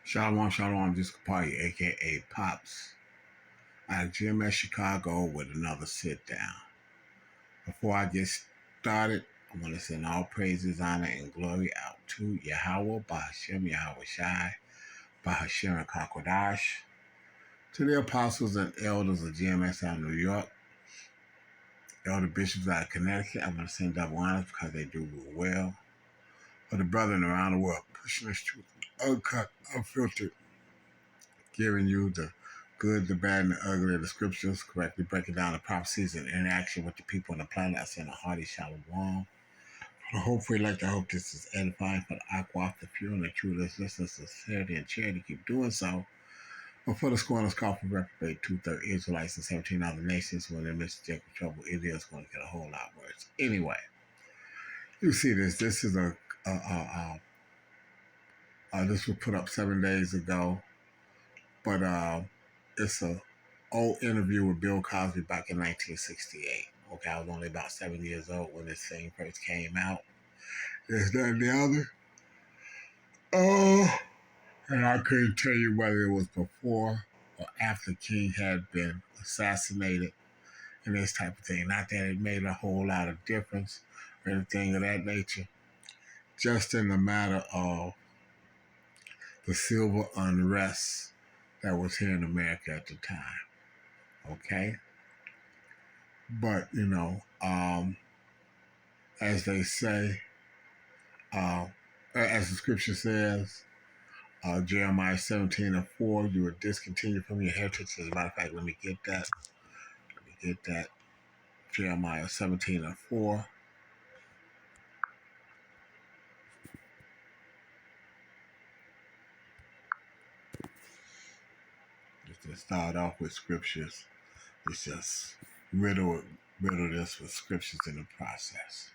Shalom, shalom, this is Kapari, aka Pops, out of GMS Chicago with another sit down. Before I get started, I want to send all praises, honor, and glory out to Yahweh, Bahashem, Yahweh Shai, Bahashem, and Kakwadash, to the apostles and elders of GMS out of New York, elder bishops out of Connecticut. I want to send double honors because they do real well. For the brethren around the world, pushing this truth uncut, unfiltered, giving you the good, the bad, and the ugly of the scriptures, correctly breaking down the prophecies and interaction with the people on the planet. I send a hearty shalom. Hopefully, like to hope this is edifying for the aqua, the pure, and the true listeners, sincerity, and charity. Keep doing so. But for the scorners, call for reprobate, 2/3 Israelites and 17 other nations, when they miss Jacob trouble, Israel's going to get a whole lot worse. Anyway, you see this. This is this was put up 7 days ago. But it's a old interview with Bill Cosby back in 1968. Okay, I was only about 7 years old when this thing first came out. There's that and the other. Oh, and I couldn't tell you whether it was before or after King had been assassinated and this type of thing. Not that it made a whole lot of difference or anything of that nature. Just in the matter of the civil unrest that was here in America at the time. Okay? But, as they say, as the scripture says, Jeremiah 17:4, you were discontinued from your heritage. As a matter of fact, let me get that. Jeremiah 17:4. Just to start off with scriptures, it's just riddle this with scriptures in the process.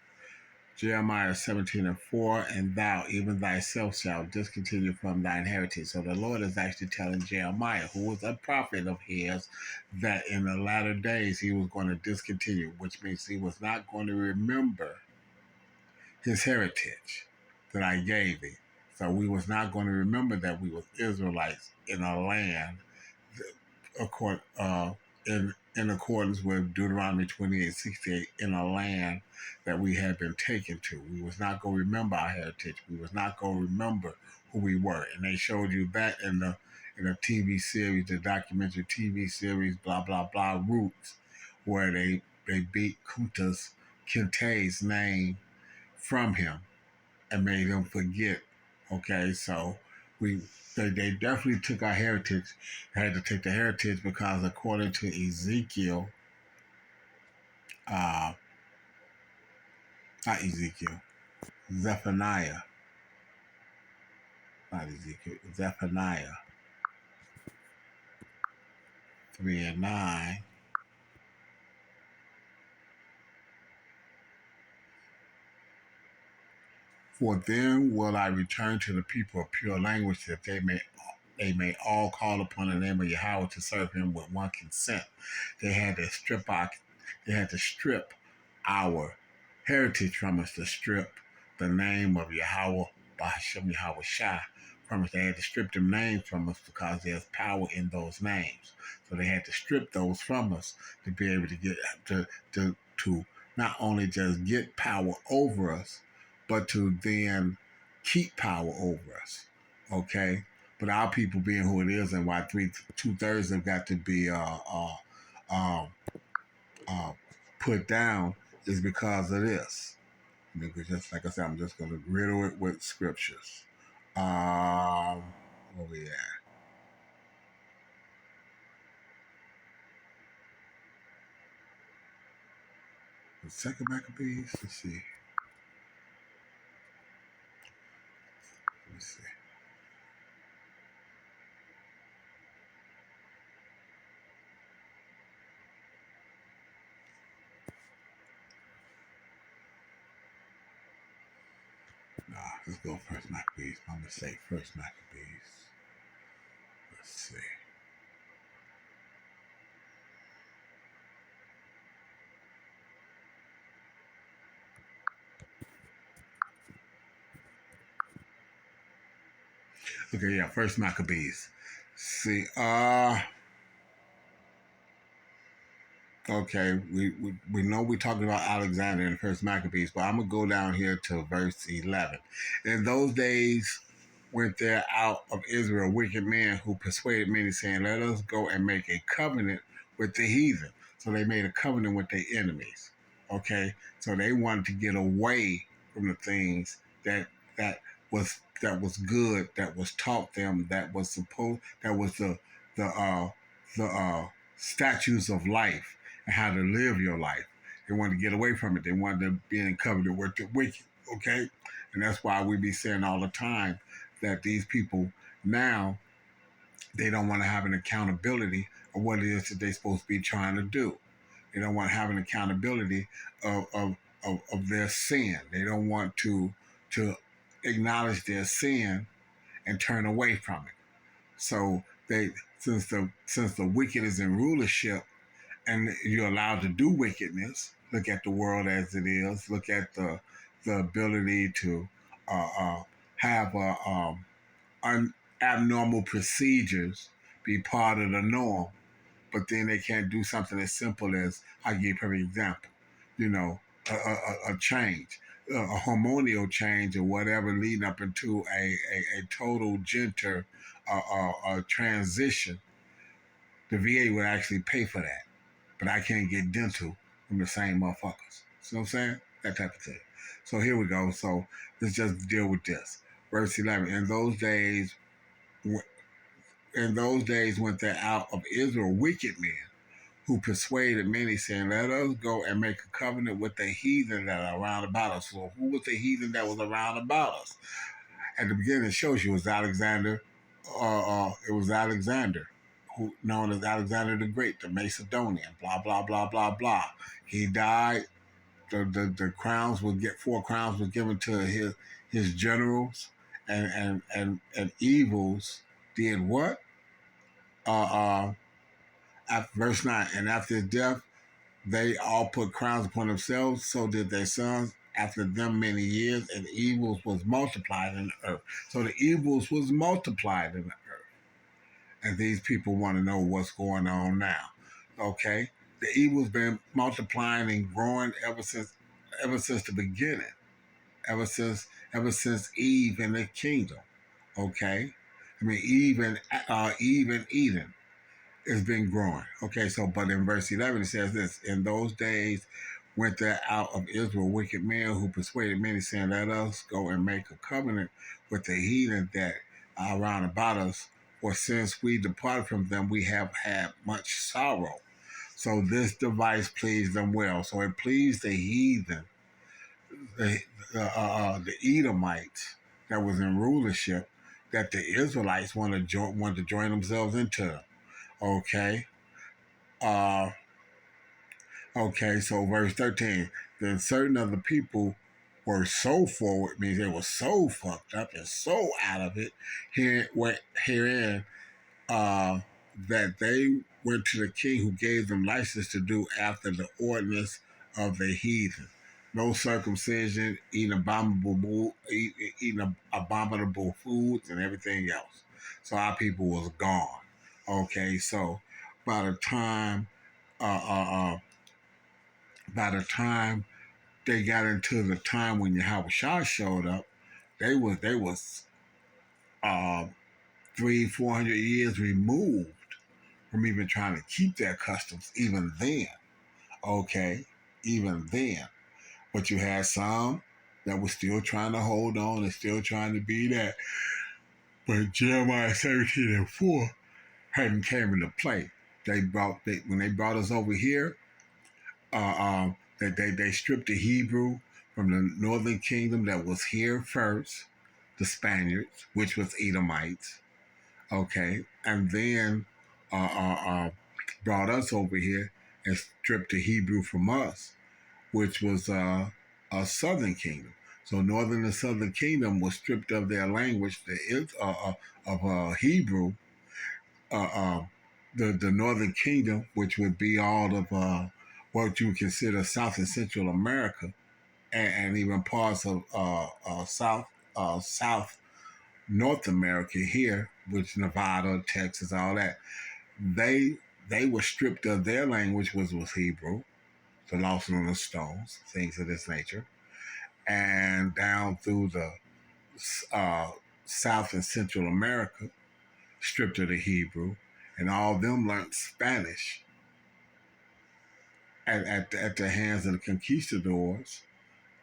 Jeremiah 17:4, and thou, even thyself, shalt discontinue from thine heritage. So the Lord is actually telling Jeremiah, who was a prophet of his, that in the latter days he was going to discontinue, which means he was not going to remember his heritage that I gave him. So we was not going to remember that we was Israelites in a land in accordance with Deuteronomy 28:68, in a land that we had been taken to. We was not going to remember our heritage. We was not going to remember who we were. And they showed you that in the TV series, the documentary TV series, blah, blah, blah, Roots, where they beat Kinte's name from him and made him forget. Okay, so they definitely took our heritage. Had to take the heritage because according to Ezekiel, not Ezekiel, Zephaniah, not Ezekiel, Zephaniah 3:9. For then will I return to the people of pure language, that they may all call upon the name of Yahweh to serve him with one consent. They had to strip our heritage from us, to strip the name of Yahweh, Bahashem, Yahweh Shai from us. They had to strip them names from us because there's power in those names. So they had to strip those from us to be able to get to not only just get power over us, but to then keep power over us. Okay? But our people being who it is, and why 2/3 have got to be uh, put down, is because of this. Because just like I said, I'm just going to riddle it with scriptures. Where we at? The second Maccabees? Let's see. Nah, let's go first Maccabees. My mistake. First Maccabees. Let's see. Okay, yeah, First Maccabees. See, okay, we know we're talking about Alexander and First Maccabees, but I'm gonna go down here to verse 11. In those days went there out of Israel wicked men who persuaded many, saying, "Let us go and make a covenant with the heathen." So they made a covenant with their enemies. Okay, so they wanted to get away from the things that that was good, that was taught them, that was the statutes of life and how to live your life. They wanted to get away from it. They wanted to be in covenant with the wicked. Okay, and that's why we be saying all the time that these people now they don't want to have an accountability of what it is that they're supposed to be trying to do. They don't want to have an accountability of their sin. They don't want to acknowledge their sin and turn away from it. So they since the wicked is in rulership and you're allowed to do wickedness, look at the world as it is. Look at the ability to uh, uh, have abnormal procedures be part of the norm, but then they can't do something as simple as I give you a perfect example. You know, a change, a hormonal change or whatever, leading up into a total gender transition. The VA would actually pay for that, but I can't get dental from the same motherfuckers. See what I'm saying? That type of thing. So here we go. So let's just deal with this. Verse 11. In those days went there out of Israel wicked men who persuaded many, saying, "Let us go and make a covenant with the heathen that are round about us." So who was the heathen that was around about us? At the beginning, it shows you it was Alexander. It was Alexander, who known as Alexander the Great, the Macedonian. Blah blah blah blah blah. He died. The crowns would get 4 crowns were given to his generals, and evils did what? After verse 9, and after his death, they all put crowns upon themselves, so did their sons after them many years, and evils was multiplied in the earth. So the evils was multiplied in the earth. And these people want to know what's going on now. Okay? The evil's been multiplying and growing ever since the beginning. Ever since Eve and the kingdom. Okay? I mean Eve and Eden. It's been growing. Okay, so but in verse 11 it says this: In those days went there out of Israel wicked men who persuaded many, saying, "Let us go and make a covenant with the heathen that are round about us. For since we departed from them, we have had much sorrow." So this device pleased them well. So it pleased the heathen, the the Edomites that was in rulership, that the Israelites wanted to join themselves into. Okay. Uh, okay, so verse 13. Then certain of the people were so forward, means they were so fucked up and so out of it herein uh, that they went to the king who gave them license to do after the ordinance of the heathen. No circumcision, eating abominable foods and everything else. So our people was gone. Okay, so by the time uh, uh, uh, by the time they got into the time when Yahweh Shah showed up, they was uh, 300-400 years removed from even trying to keep their customs. Even then, okay, even then, but you had some that was still trying to hold on and still trying to be that. But Jeremiah 17:4 hadn't came into play. When they brought us over here, they stripped the Hebrew from the northern kingdom that was here first, the Spaniards, which was Edomites, okay, and then uh, uh, uh, brought us over here and stripped the Hebrew from us, which was a southern kingdom. So northern and southern kingdom was stripped of their language, of Hebrew. Uh, uh, the northern kingdom, which would be all of what you would consider South and Central America, and even parts of South North America here, which Nevada, Texas, all that, they they were stripped of their language, which was Hebrew, the lost on the stones, things of this nature, and down through the uh, South and Central America, stripped of the Hebrew, and all of them learned Spanish at the hands of the conquistadors,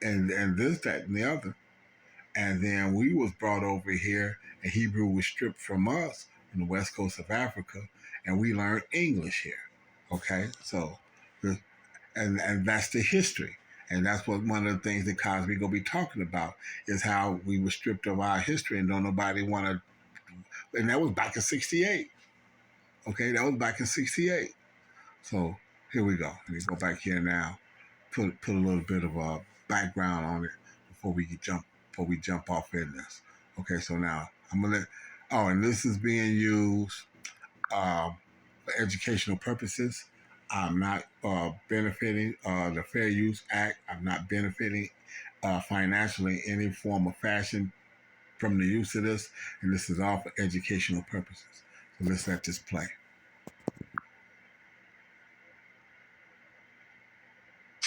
and this, that, and the other. And then we was brought over here, and Hebrew was stripped from us on the west coast of Africa, and we learned English here. Okay, so and that's the history. And that's what one of the things that Cosby gonna be talking about is how we were stripped of our history and don't nobody want to. And that was back in '68. Okay, that was back in '68. So here we go. Let me go back here now. Put a little bit of a background on it before we jump off in this. Okay, so now I'm gonna let. Oh, and this is being used for educational purposes. I'm not benefiting the Fair Use Act. I'm not benefiting financially in any form or fashion from the use of this, and this is all for educational purposes. So let's let this play.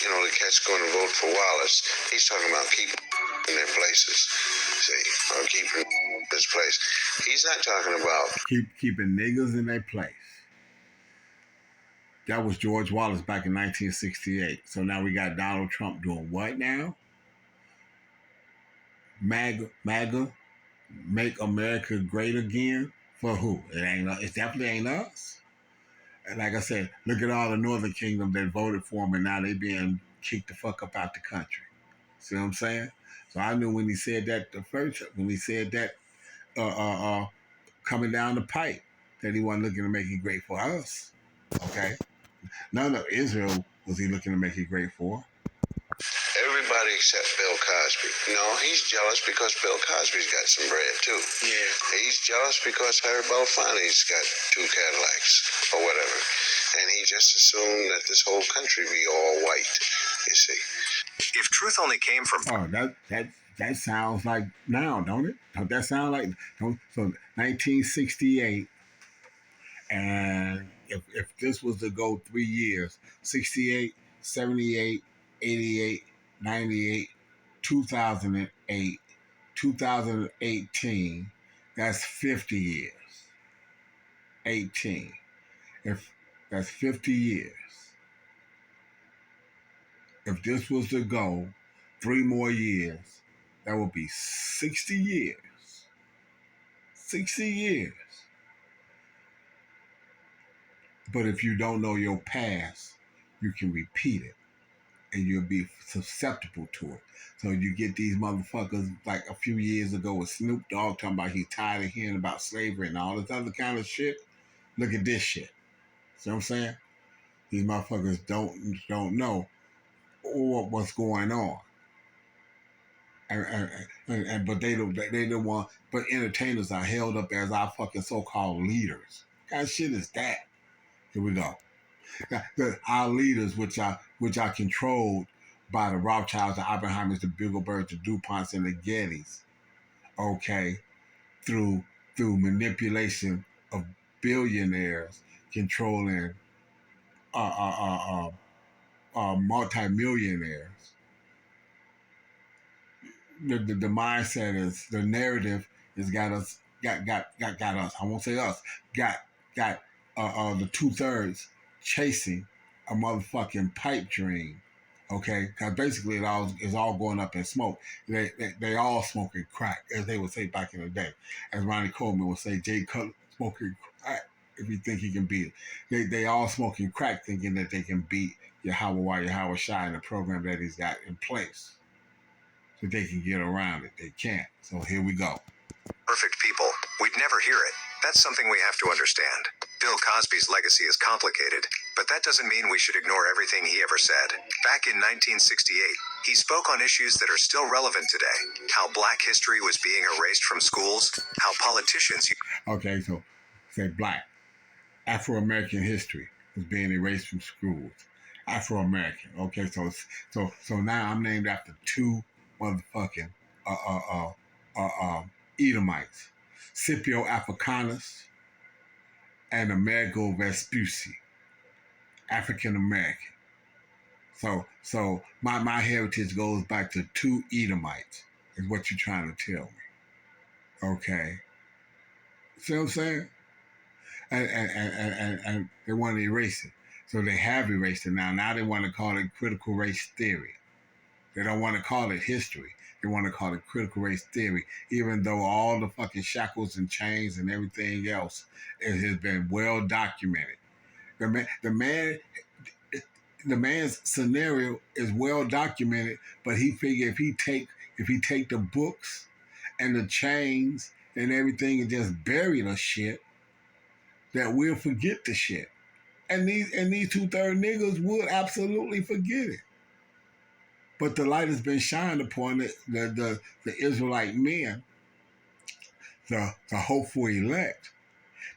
You know, the cat's going to vote for Wallace. He's talking about keeping in their places. See, or keeping this place. He's not talking about keeping niggas in their place. That was George Wallace back in 1968. So now we got Donald Trump doing what now? MAGA, make America great again. For who? It definitely ain't us. And like I said, look at all the Northern Kingdom that voted for him, and now they being kicked the fuck up out the country. See what I'm saying? So I knew when he said that when he said that coming down the pipe, that he wasn't looking to make it great for us. Okay? None of Israel was he looking to make it great for. everybody except Bill Cosby. No, he's jealous because Bill Cosby's got some bread too. Yeah. He's jealous because Harry Belafonte's got 2 Cadillacs or whatever. And he just assumed that this whole country be all white, you see. If truth only came from... Oh, that sounds like now, don't it? Don't that sound like... So 1968, and if this was to go 3 years, 68, 78, 88, 98, 2008, 2018, that's 50 years. 18. If that's 50 years. If this was to go 3 more years, that would be 60 years. 60 years. But if you don't know your past, you can repeat it and you'll be susceptible to it. So you get these motherfuckers like a few years ago with Snoop Dogg talking about he's tired of hearing about slavery and all this other kind of shit. Look at this shit. See what I'm saying? These motherfuckers don't know what's going on. But they don't want. But entertainers are held up as our fucking so-called leaders. What kind of shit is that? Here we go. Our leaders, which are controlled by the Rothschilds, the Oppenheimers, the Bilderbergs, the DuPonts, and the Gettys. Okay, through manipulation of billionaires controlling multimillionaires. The mindset is the narrative has got us got us. I won't say us. Got the 2/3 chasing a motherfucking pipe dream. Okay, because basically it all is all going up in smoke. They all smoking crack, as they would say back in the day. As Ronnie Coleman would say, Jay Cutler smoking crack if you think he can beat it. They all smoking crack thinking that they can beat Yahweh Shai in the program that he's got in place. So they can get around it. They can't. So here we go. Perfect people. We'd never hear it. That's something we have to understand. Bill Cosby's legacy is complicated, but that doesn't mean we should ignore everything he ever said. Back in 1968, he spoke on issues that are still relevant today. How black history was being erased from schools, how politicians... Okay, so say black. Afro-American history was being erased from schools. Afro-American. Okay, so now I'm named after 2 motherfucking Edomites, Scipio Africanus, and Amerigo Vespucci, African American. So my heritage goes back to 2 Edomites, is what you're trying to tell me. Okay. See what I'm saying? And they want to erase it. So they have erased it now. Now they want to call it critical race theory. They don't want to call it history. They want to call it critical race theory, even though all the fucking shackles and chains and everything else, it has been well documented. The man's scenario is well documented, but he figured if he take the books and the chains and everything and just bury the shit, that we'll forget the shit. And these 2/3 niggas would absolutely forget it. But the light has been shined upon the Israelite men, the hopeful elect,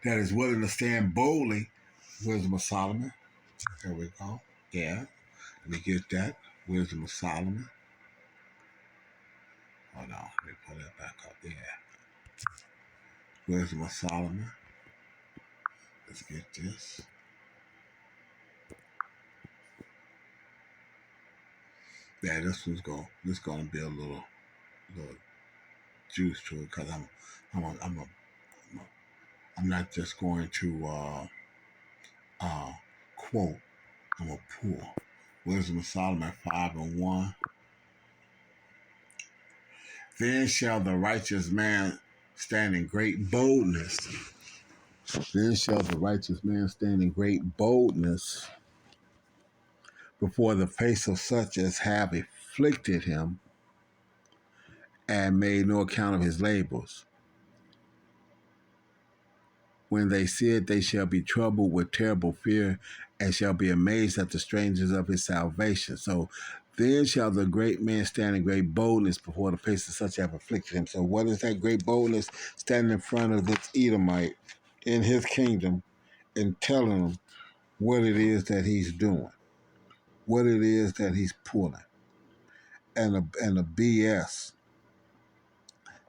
that is willing to stand boldly. Wisdom of Solomon. There we go. Yeah. Let me get that. Wisdom of Solomon. Hold on. Let me pull that back up there. Wisdom of Solomon. Let's get this. Yeah, this gonna be a little juice to it, because I'm not just going to quote. I'm gonna pull. Wisdom of Solomon 5:1. Then shall the righteous man stand in great boldness. Then shall the righteous man stand in great boldness before the face of such as have afflicted him and made no account of his labors. When they see it, they shall be troubled with terrible fear and shall be amazed at the strangers of his salvation. So then shall the great man stand in great boldness before the face of such have afflicted him. So what is that great boldness? Standing in front of this Edomite in his kingdom and telling him what it is that he's doing, what it is that he's pulling, and the BS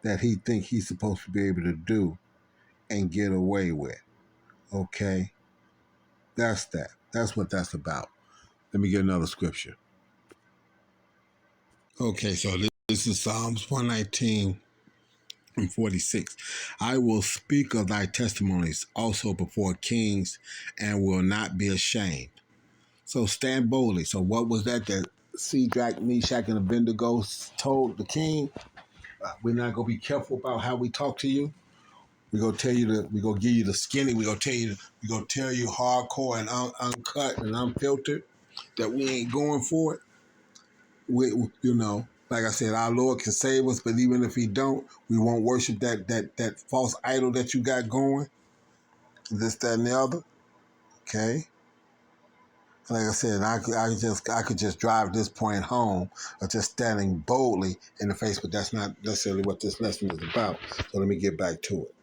that he think he's supposed to be able to do and get away with. Okay? That's that. That's what that's about. Let me get another scripture. Okay, so this is Psalms 119:46. I will speak of thy testimonies also before kings and will not be ashamed. So stand boldly. So what was that Shadrach, Meshach, and Abednego told the king? We're not going to be careful about how we talk to you. We're going to tell you we're going to give you the skinny. We're going to tell you hardcore and uncut and unfiltered that we ain't going for it. Like I said, our Lord can save us, but even if he don't, we won't worship that false idol that you got going. This, that, and the other. Okay? Like I said, I could just drive this point home of just standing boldly in the face, but that's not necessarily what this lesson is about. So let me get back to it.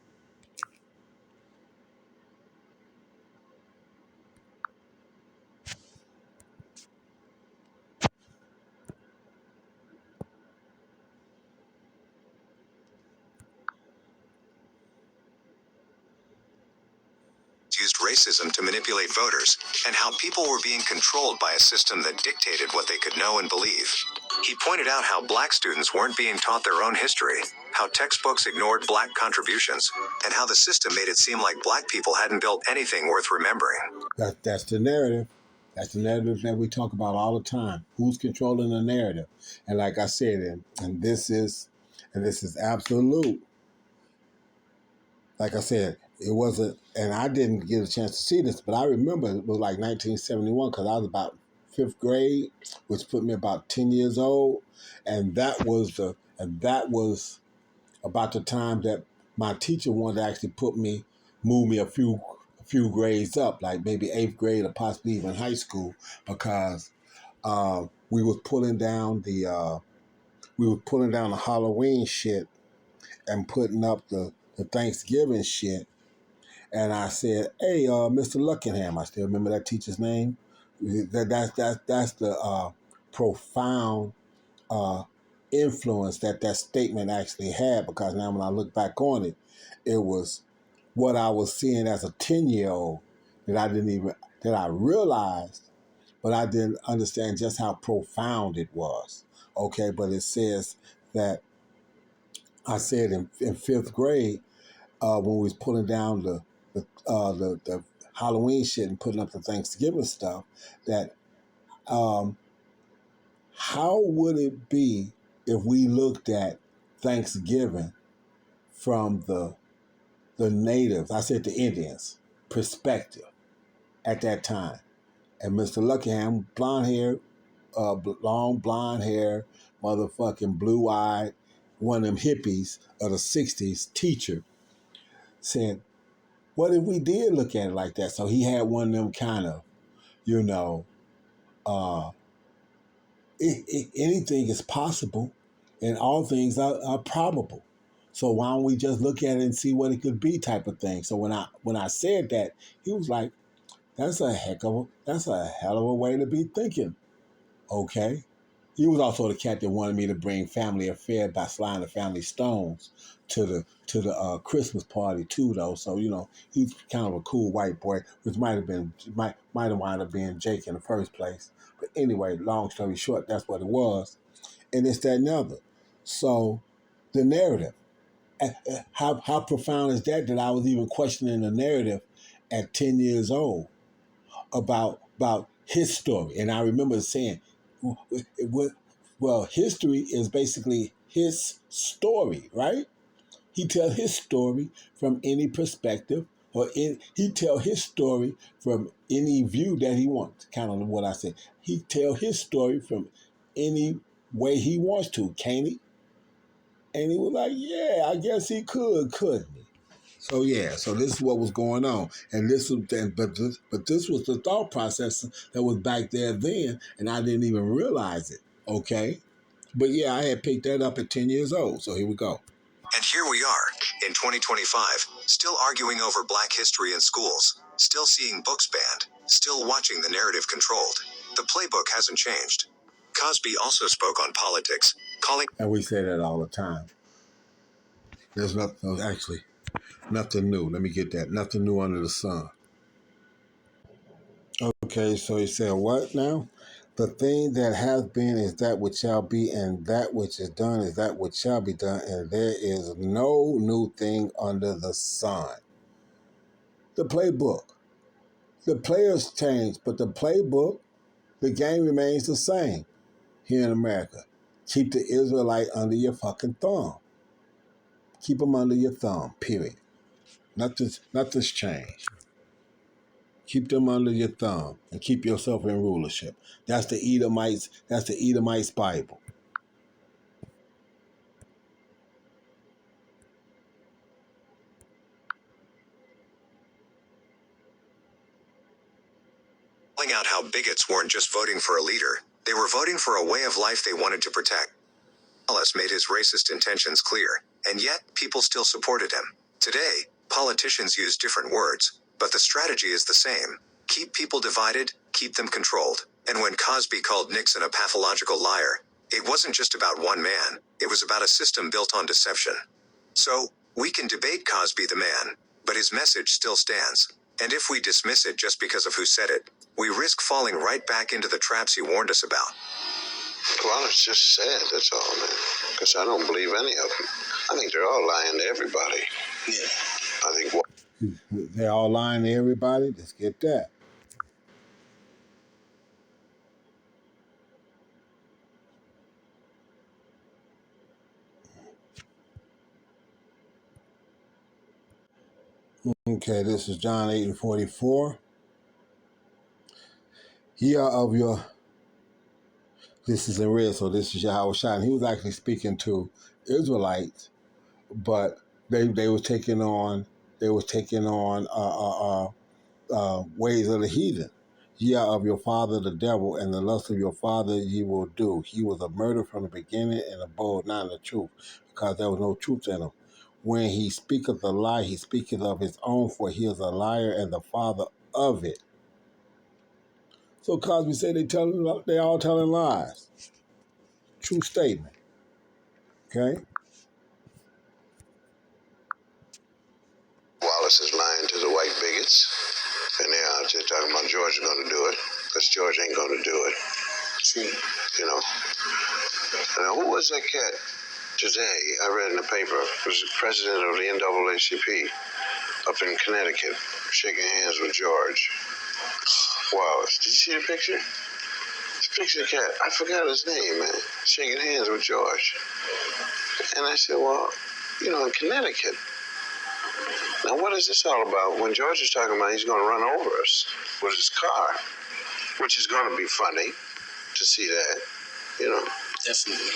Used racism to manipulate voters, and how people were being controlled by a system that dictated what they could know and believe. He pointed out how black students weren't being taught their own history, how textbooks ignored black contributions, and how the system made it seem like black people hadn't built anything worth remembering. That's the narrative. That's the narrative that we talk about all the time. Who's controlling the narrative? And like I said, and this is absolute. Like I said, it wasn't, and I didn't get a chance to see this, but I remember it was like 1971 because I was about 5th grade, which put me about 10 years old, and that was about the time that my teacher wanted to actually move me a few grades up, like maybe 8th grade or possibly even high school, because we was pulling down the Halloween shit and putting up the Thanksgiving shit. And I said, "Hey, Mr. Luckingham," I still remember that teacher's name. That's the profound influence that that statement actually had, because now when I look back on it, it was what I was seeing as a 10-year-old that I didn't even, that I realized, but I didn't understand just how profound it was. Okay, but it says that I said in fifth grade, when we was pulling down the Halloween shit and putting up the Thanksgiving stuff, that um, how would it be if we looked at Thanksgiving from the natives, I said the Indians, perspective at that time? And Mr. Luckingham, blonde hair, long blonde hair, motherfucking blue eyed, one of them hippies of the 60s teacher, said, what if we did look at it like that? So he had one of them kind of, you know, uh, anything is possible and all things are probable. So why don't we just look at it and see what it could be, type of thing. So when I said that, he was like, that's a hell of a way to be thinking. Okay. He was also the cat that wanted me to bring family affair by sliding the family stones to the Christmas party too, though. So he's kind of a cool white boy, which might have wound up being Jake in the first place. But anyway, long story short, that's what it was, and it's that another. So the narrative, how profound is that? That I was even questioning the narrative at 10 years old about his story. And I remember saying, well, history is basically his story, right? He tell his story from any perspective, he tell his story from any view that he wants. Kind of what I said. He tell his story from any way he wants to, can't he? And he was like, yeah, I guess he couldn't he? So yeah, so this is what was going on, and this was the thought process that was back there then, and I didn't even realize it. Okay, but yeah, I had picked that up at 10 years old. So here we go. And here we are, in 2025, still arguing over black history in schools, still seeing books banned, still watching the narrative controlled. The playbook hasn't changed. Cosby also spoke on politics, calling... And we say that all the time. There's nothing, actually, nothing new. Let me get that. Nothing new under the sun. Okay, so he said, what now? The thing that has been is that which shall be, and that which is done is that which shall be done, and there is no new thing under the sun. The playbook. The players change, but the playbook, the game remains the same here in America. Keep the Israelite under your fucking thumb. Keep them under your thumb, period. Nothing's changed. Keep them under your thumb and keep yourself in rulership. That's the Edomites Bible. Out how bigots weren't just voting for a leader, they were voting for a way of life they wanted to protect. Wallace made his racist intentions clear, and yet people still supported him. Today, politicians use different words, but the strategy is the same. Keep people divided, keep them controlled. And when Cosby called Nixon a pathological liar, it wasn't just about one man, it was about a system built on deception. So, we can debate Cosby the man, but his message still stands. And if we dismiss it just because of who said it, we risk falling right back into the traps he warned us about. Well, it's just sad, that's all, man. Because I don't believe any of them. I think they're all lying to everybody. Yeah. I think they're all lying to everybody. Let's get that. Okay, this is John 8:44. Ye are of your... This is in red, so this is Yahweh Shai. He was actually speaking to Israelites, but they was taking on ways of the heathen. Ye are of your father the devil, and the lust of your father ye will do. He was a murderer from the beginning, and abode not in the truth, because there was no truth in him. When he speaketh a lie, he speaketh of his own, for he is a liar and the father of it. So Cosby said they all telling lies. True statement. Okay. Wallace is lying to the white bigots, and they're out there talking about George is going to do it, because George ain't going to do it. True. You know. Now, who was that cat today? I read in the paper. It was the president of the NAACP up in Connecticut, shaking hands with George Wallace. Did you see the picture? This picture of the cat. I forgot his name, man. Shaking hands with George. And I said, well, you know, in Connecticut. Now, what is this all about? When George is talking about he's going to run over us with his car, which is going to be funny to see that, you know. Definitely.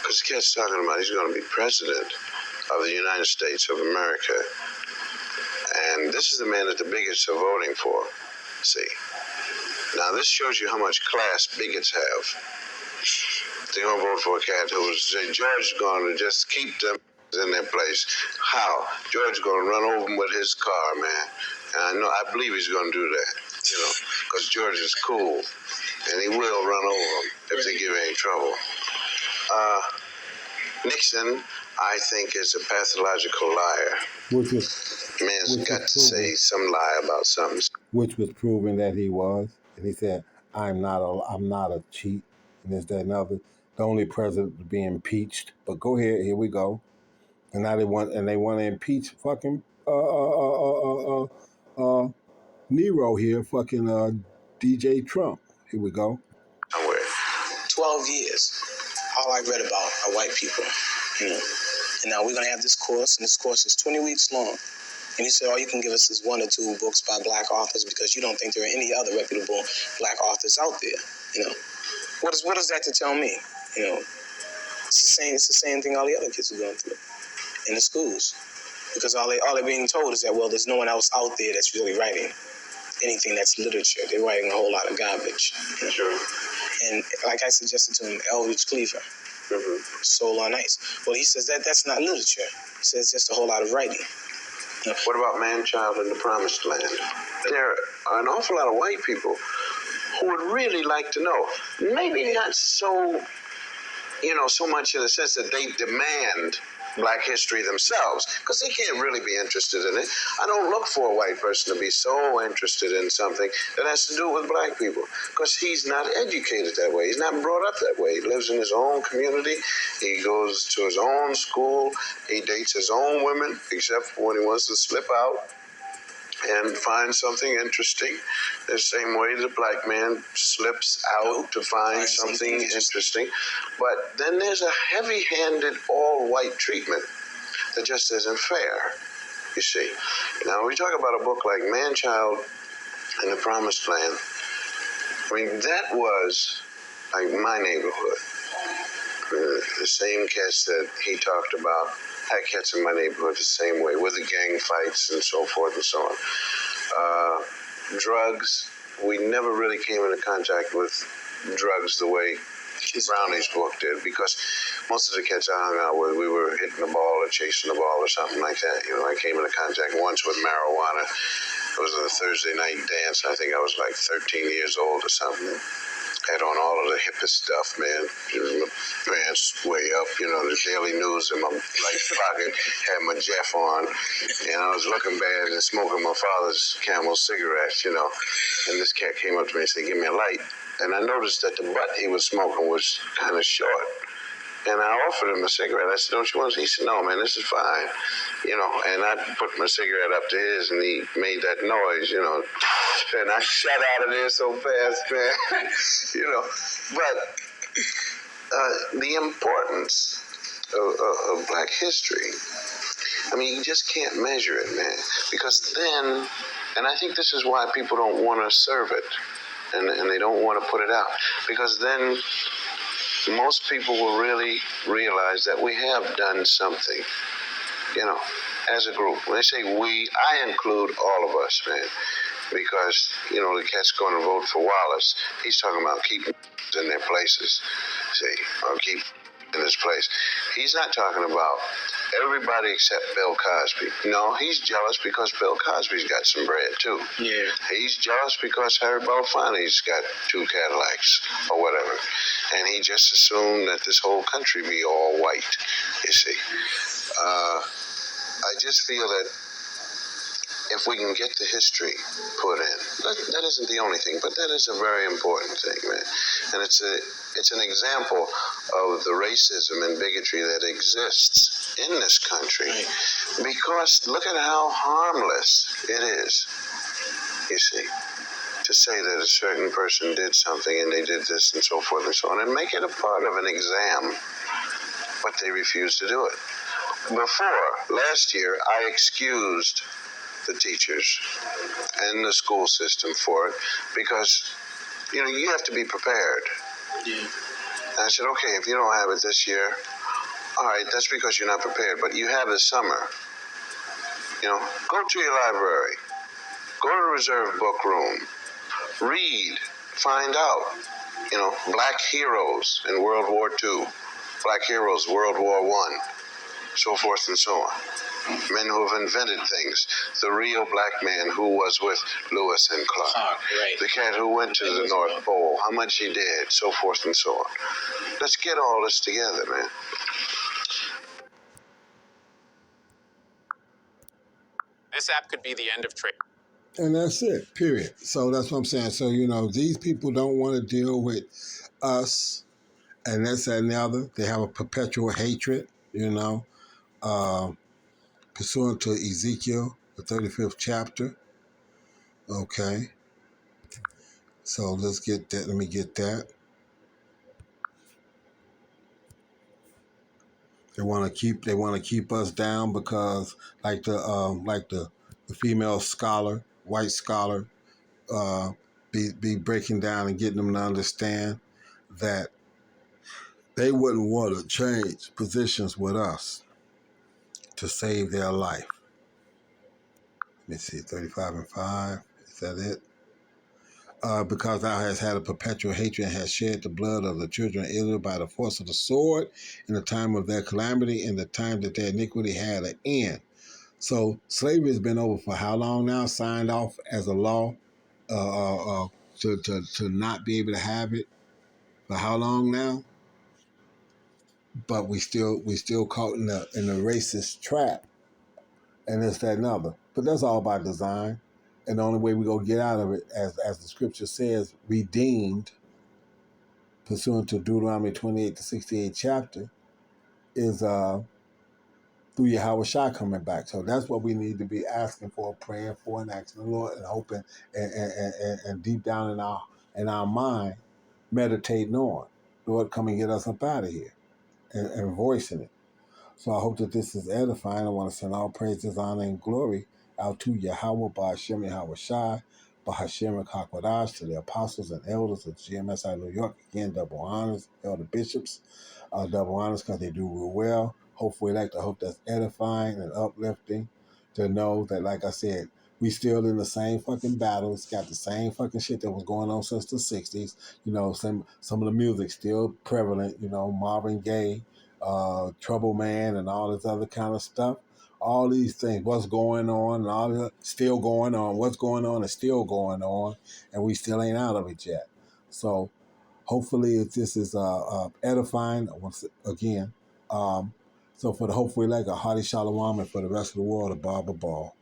Because the cat's talking about he's going to be president of the United States of America. And this is the man that the bigots are voting for. See? Now, this shows you how much class bigots have. They're going to vote for a cat who was say George is going to just keep them in their place. How? George is going to run over them with his car, man. And I believe he's going to do that, you know, because George is cool. And he will run over them if they give any trouble. Nixon, I think, is a pathological liar. Man's got to say some lie about something. Which was proven that he was. And he said, I'm not a cheat. And this, that, and other. The only president to be impeached. But go ahead, here we go. And now they want to impeach fucking Nero here, fucking DJ Trump. Here we go. 12 years. All I read about are white people, you know. And now we're going to have this course, and this course is 20 weeks long. And he said, all you can give us is 1 or 2 books by black authors because you don't think there are any other reputable black authors out there, you know. What is that to tell me? You know, it's the same thing all the other kids are going through in the schools. Because all they're being told is that, well, there's no one else out there that's really writing anything that's literature. They're writing a whole lot of garbage. You know? Sure. And like I suggested to him, Eldridge Cleaver, Soul on Ice. Well, he says that's not literature. He says just a whole lot of writing. You know? What about Man-Child in the Promised Land? There are an awful lot of white people who would really like to know. Maybe not so, you know, so much in the sense that they demand black history themselves, because they can't really be interested in it. I don't look for a white person to be so interested in something that has to do with black people, because he's not educated that way. He's not brought up that way. He lives in his own community. He goes to his own school. He dates his own women, except for when he wants to slip out and find something interesting, the same way the black man slips out to find something interesting. But then there's a heavy-handed all-white treatment that just isn't fair, you see. Now, when we talk about a book like Man-Child in the Promised Land, I mean, that was like my neighborhood. The same cats that he talked about, had cats in my neighborhood the same way, with the gang fights and so forth and so on. Drugs, we never really came into contact with drugs the way Brownie's book did, because most of the kids I hung out with, we were hitting the ball or chasing the ball or something like that. You know, I came into contact once with marijuana. It was a Thursday night dance. I think I was like 13 years old or something. Had on all of the hippest stuff, man. My pants way up, you know, the Daily News in my right pocket, had my Jeff on, and I was looking bad and smoking my father's Camel cigarettes, you know. And this cat came up to me and said, give me a light. And I noticed that the butt he was smoking was kind of short. And I offered him a cigarette. I said, don't you want to? He said, no, man, this is fine. You know, and I put my cigarette up to his, and he made that noise, you know. And I shot out of there so fast, man. You know. But the importance of black history, I mean, you just can't measure it, man. Because then, and I think this is why people don't want to serve it, and they don't want to put it out. Because then most people will really realize that we have done something, you know, as a group. When they say we, I include all of us, man, because, you know, the cat's going to vote for Wallace. He's talking about keeping in their places, see, or keep in his place. He's not talking about everybody except Bill Cosby. No, he's jealous because Bill Cosby's got some bread, too. Yeah. He's jealous because Harry Belafonte's got 2 Cadillacs or whatever. And he just assumed that this whole country be all white, you see. I just feel that if we can get the history put in, that isn't the only thing, but that is a very important thing, man. And it's an example of the racism and bigotry that exists in this country. Right. Because look at how harmless it is, you see, to say that a certain person did something and they did this and so forth and so on, and make it a part of an exam, but they refuse to do it. Before, last year, I excused the teachers and the school system for it because, you have to be prepared. Yeah. And I said, okay, if you don't have it this year, all right, that's because you're not prepared, but you have the summer. Go to your library, go to the reserve book room, read, find out, black heroes in World War II, black heroes World War I, so forth and so on. Men who have invented things. The real black man who was with Lewis and Clark. Right. The cat who went to the North Pole, how much he did, so forth and so on. Let's get all this together, man. This app could be the end of trade. And that's it, period. So that's what I'm saying. So, these people don't want to deal with us and this, that, and the other. They have a perpetual hatred, pursuant to Ezekiel, the 35th chapter. Okay. So let's get that. Let me get that. They want to keep us down because, like the female scholar, white scholar, be breaking down and getting them to understand that they wouldn't want to change positions with us to save their life. Let me see, 35:5. Is that it? Because thou hast had a perpetual hatred and hast shed the blood of the children of Israel by the force of the sword in the time of their calamity, in the time that their iniquity had an end. So slavery has been over for how long now? Signed off as a law to not be able to have it for how long now? But we still caught in the racist trap, and this, that, and other. But that's all by design. And the only way we're going to get out of it, as the scripture says, redeemed, pursuant to Deuteronomy 28 to 68 chapter, is through Yahweh Shai coming back. So that's what we need to be asking for, praying for, and asking the Lord, and hoping, and deep down in our mind, meditating on, Lord, come and get us up out of here, and voicing it. So I hope that this is edifying. I want to send all praises, honor, and glory out to Yahweh, Ba'ashem Yahweh Shai, Ba'ashem Kakwadash, to the apostles and elders of GMSI New York. Again, double honors, elder bishops, double honors because they do real well. Hopefully, hope that's edifying and uplifting to know that, like I said, we still in the same fucking battle. It's got the same fucking shit that was going on since the 60s. Some of the music still prevalent, Marvin Gaye, Trouble Man, and all this other kind of stuff. All these things, what's going on, and all that still going on. What's going on is still going on, and we still ain't out of it yet. So hopefully, if this is edifying, once again, so for the hopefully like a hearty shalom, and for the rest of the world, a Baba Ball.